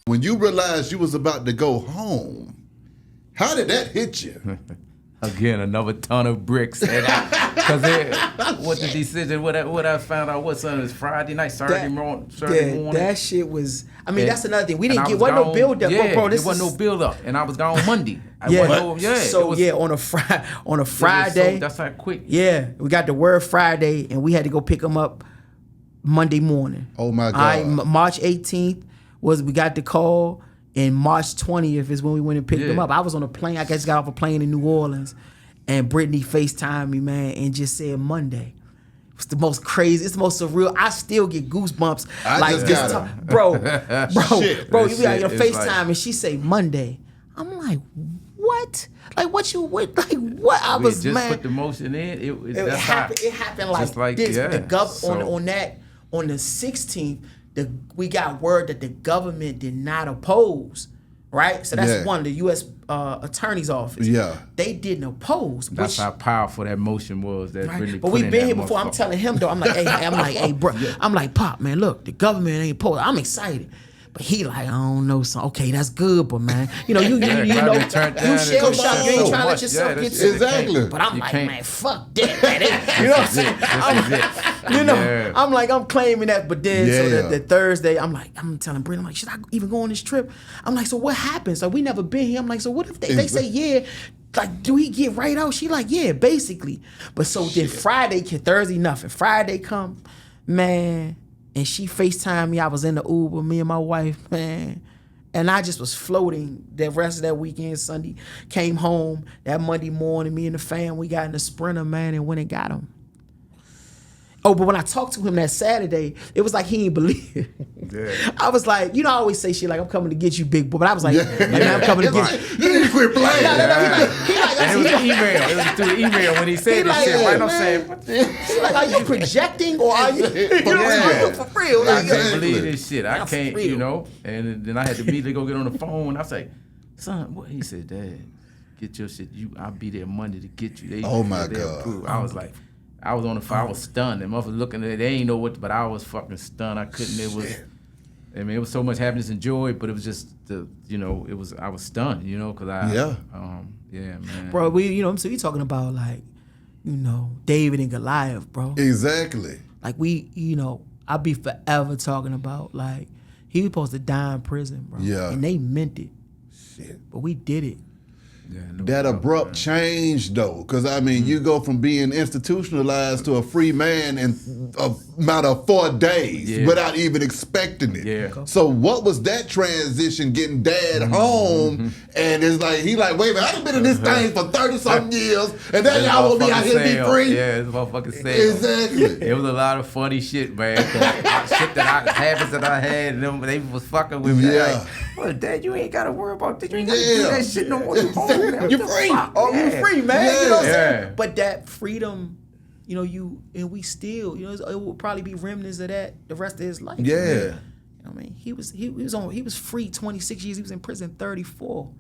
When you realized you was about to go home, how did that hit you? Again, another ton of bricks. Because what the decision, what I found out, what Sunday was Friday night, Saturday morning. That shit was, I mean, that's another thing. We didn't get, wasn't no build up. Yeah, bro, there wasn't no build up. And I was gone Monday. On a Friday. That's how quick. Yeah, we got the word Friday and we had to go pick him up Monday morning. Oh my God. March 18th we got the call. And March 20th is when we went and picked him up. I was on a plane. I guess got off a plane in New Orleans. And Brittany FaceTimed me, man, and just said Monday. It's the most crazy. It's the most surreal. I still get goosebumps. Bro. You got your FaceTime like, and she say Monday. I'm like, what? Like what? I was just man. Put the motion in. It happened like this. On the 16th. We got word that the government did not oppose, right? So that's one, the U.S. Attorney's Office. Yeah. They didn't oppose. That's how powerful that motion was. That right? really but we've been here before. I'm telling him, though, I'm like, hey, bro. I'm like, Pop, man, look, the government ain't opposed. I'm excited. But he like, I don't know, so okay, that's good, but man, you shell shock, you ain't trying to let yourself get to exactly. But I'm like, man, fuck that. You know what I'm saying? I'm like, I'm claiming that, but then so the Thursday, I'm telling Brent, I'm like, should I even go on this trip? I'm like, so what happens? So we never been here. I'm like, so what if they say yeah? Like, do he get right out? She like, yeah, basically. But so then Thursday, nothing. Friday come, man. And she FaceTimed me. I was in the Uber, me and my wife, man. And I just was floating the rest of that weekend, Sunday. Came home that Monday morning, me and the fam, we got in the Sprinter, man, and went and got him. Oh, but when I talked to him that Saturday, it was like he didn't believe it. Yeah. I was like, I always say shit like, I'm coming to get you, big boy. But I was like, I'm coming to get you. You need to quit playing. It was an email. It was through the email when he said this shit. Right? I'm saying, she's like, are you projecting or are you, for real? I can't believe this shit. I can't, And then I had to immediately go get on the phone. I was like, son, what? He said, Dad, get your shit. I'll be there Monday to get you. Oh my God. Approve. I was like, I was on the phone. I was stunned. And motherfuckers looking at it, they ain't know what, but I was fucking stunned. I couldn't. It was so much happiness and joy, but it was just I was stunned, because man. Bro, so we talking about like, David and Goliath, bro. Exactly. Like I'll be forever talking about like he was supposed to die in prison, bro. Yeah. And they meant it. Shit. But we did it. Yeah, that abrupt change, though, because you go from being institutionalized to a free man in a matter of 4 days without even expecting it. Yeah. So what was that transition getting Dad home? And it's like he like, wait a minute, I've been in this thing for 30-something years, and then y'all want me out here to be free. Yeah, it's motherfucking sale. Exactly. It was a lot of funny shit, man. Habits that I had, and they was fucking with me. Yeah. Like, well, Dad, you ain't gotta worry about that. You ain't gotta do that shit no more. You home. You're free. Oh, you're free, man. Yeah. You know what I'm saying? But that freedom, we still, it will probably be remnants of that the rest of his life. Yeah. He was free 26 years. He was in prison 34.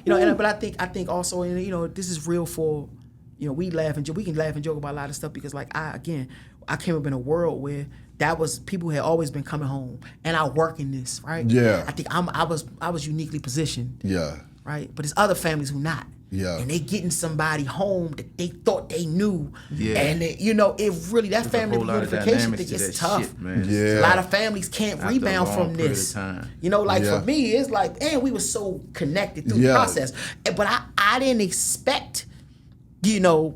But I think also, this is real for, we can laugh and joke about a lot of stuff because like I came up in a world where that was people had always been coming home, and I work in this, right? Yeah. I think I was uniquely positioned. Yeah. Right, but there's other families who not. Yeah. And they getting somebody home that they thought they knew. Yeah. And it really that family reunification thing is tough. Shit, man. Yeah. A lot of families can't rebound from this. For me, it's like, man, we were so connected through the process. But I didn't expect, him to,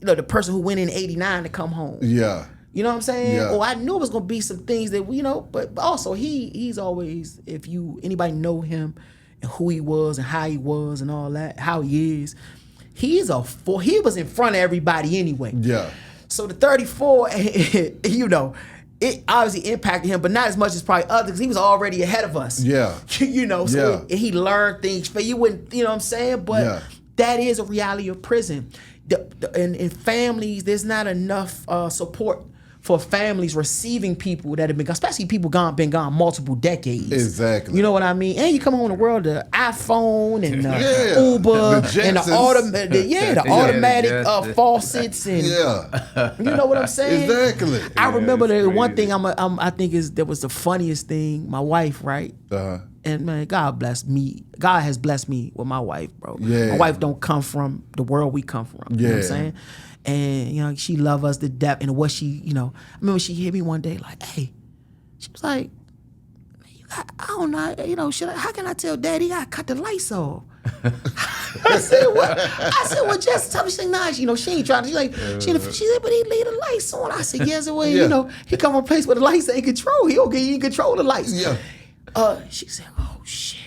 the person who went in '89 to come home. Yeah. You know what I'm saying? Yeah. Or I knew it was gonna be some things that but also he's always, if anybody know him and who he was and how he was and all that, how he is, he was in front of everybody anyway. Yeah. So the 34, it obviously impacted him, but not as much as probably others because he was already ahead of us. Yeah. He learned things for you wouldn't, you know what I'm saying? But that is a reality of prison. In families, there's not enough support for families receiving people that have been, especially people been gone multiple decades. Exactly. You know what I mean? And you come on in the world of the iPhone and Uber the and the automatic faucets and you know what I'm saying? Exactly. I remember the one thing I think that was the funniest thing. My wife, right? And man, God bless me. God has blessed me with my wife, bro. Yeah. My wife don't come from the world we come from. You know what I'm saying? And, you know, she love us to death. And what she, you know, I remember she hit me one day like, hey, she was like, I don't know, you know, how can I tell Daddy I cut the lights off? I said, what? Well, just tell me. She's like, nah, you know, she ain't trying to. She's like, she said, but he leave the lights on. I said, yes, well, you know, he come from a place where the lights ain't control. He okay, you control the lights. Yeah. She said, oh, shit.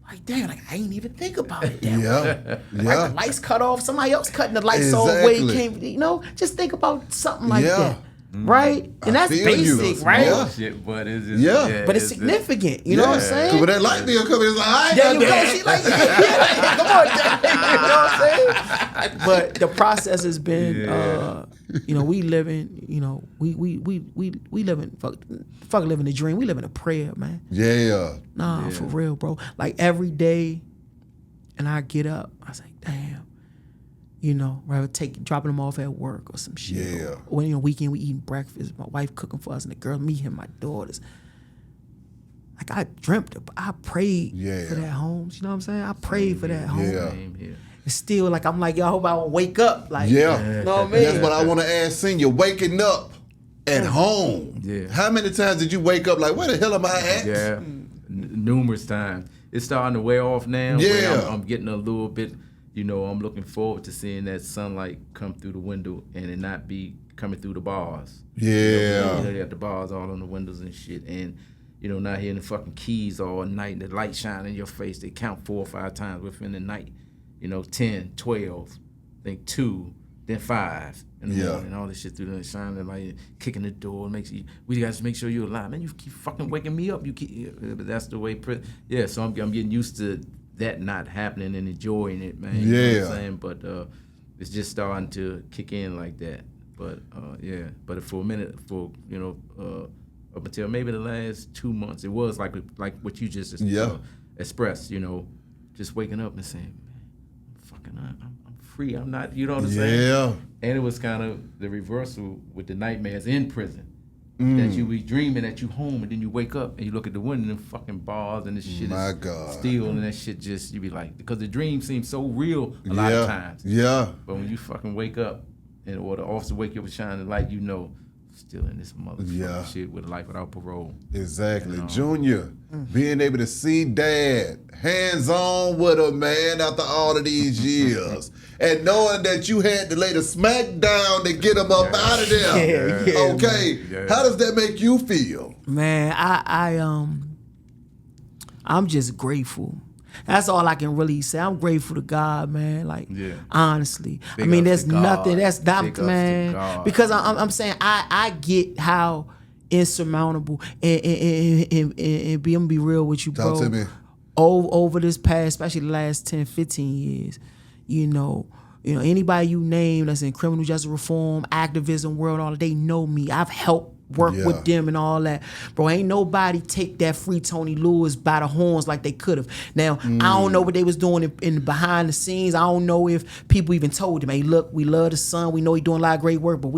Like, damn, like, I ain't even think about it that way. Yeah. Like, the lights cut off, somebody else cutting the lights off where he came, you know, just think about something like that. Right? And that's basic, right? Yeah. Shit, but it's just, but it's significant, you know what I'm saying? Because when that light bill comes, it's like, I ain't there you got go. She like, come on, Dad. You know what I'm saying? But the process has been, you know, we living, you know, we living, fuck living the dream. We living a prayer, man. Yeah. For real, bro. Like every day, and I get up, I say, damn. You know, rather dropping them off at work or some shit. Yeah. Or when, you know, weekend we eating breakfast, my wife cooking for us, and the girl, me and my daughters. Like I dreamt of, I prayed for that home. You know what I'm saying? I prayed for that home. Yeah. It's still like, I'm like, yo, I hope I won't wake up. Like, you know what I mean? That's what I want to ask Senior. Waking up at home. Yeah. How many times did you wake up like, where the hell am I at? Yeah. Numerous times. It's starting to wear off now. Yeah. I'm getting a little bit. You know, I'm looking forward to seeing that sunlight come through the window and it not be coming through the bars. Yeah. You know, they got the bars all on the windows and shit. And, you know, not hearing the fucking keys all night and the light shining in your face. They count 4 or 5 times within the night. You know, 10, 12, then 2, then 5 in the morning. All this shit through the shining light, kicking the door. We got to make sure you're alive. Man, you keep fucking waking me up. But that's the way. So I'm getting used to that not happening and enjoying it, man. You know what I'm saying? But it's just starting to kick in like that. But but for a minute, you know, up until maybe the last 2 months, it was like what you just expressed. You know, just waking up and saying, man, I'm free. I'm not. You know what I'm saying? Yeah. And it was kind of the reversal with the nightmares in prison. That you be dreaming that you home and then you wake up and you look at the window and fucking bars and this shit is still and that shit just, you be like, because the dream seems so real a lot of times. Yeah. But when you fucking wake up or the officer wake you up with shining light, you know, still in this motherfucking shit with life without parole. Exactly. You know? Junior, being able to see Dad hands-on with him, man, after all of these years. And knowing that you had to lay the smack down to get him up out of there. Okay. How does that make you feel? Man, I'm just grateful. That's all I can really say. I'm grateful to God, man. Like, honestly, I mean, there's nothing. That's not, man. Because I'm saying I get how insurmountable and I'm gonna be real with you, bro. Talk to me. Over this past, especially the last 10, 15 years, you know, anybody you name that's in criminal justice reform, activism world, all they know me. I've helped work with them and all that. Bro, ain't nobody take that free Tony Lewis by the horns like they could have. Now, I don't know what they was doing in behind the scenes. I don't know if people even told him, hey, look, we love the son. We know he doing a lot of great work, but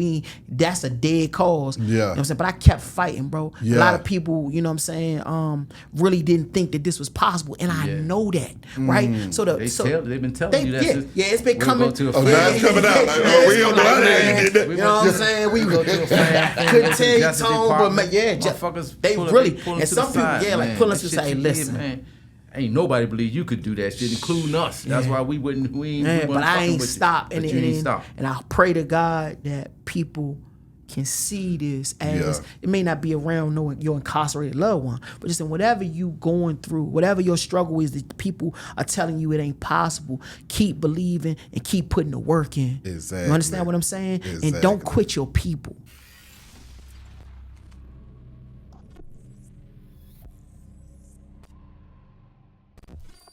that's a dead cause. You know what I'm saying? But I kept fighting, bro. A lot of people, you know what I'm saying, really didn't think that this was possible, and I know that, right? So they've been telling you that. It's been coming. Now it's coming out. Like, we on the line. You know what I'm saying? We go to a fan. Couldn't tell you, Tone, but they really, and some people, like pulling us to say, listen, man, ain't nobody believe you could do that shit, including us. That's why we wouldn't. But I ain't stopped, and I pray to God that people can see this as it may not be around knowing your incarcerated loved one, but just in whatever you going through, whatever your struggle is that people are telling you it ain't possible, keep believing and keep putting the work in. Exactly. You understand what I'm saying? Exactly. And don't quit your people.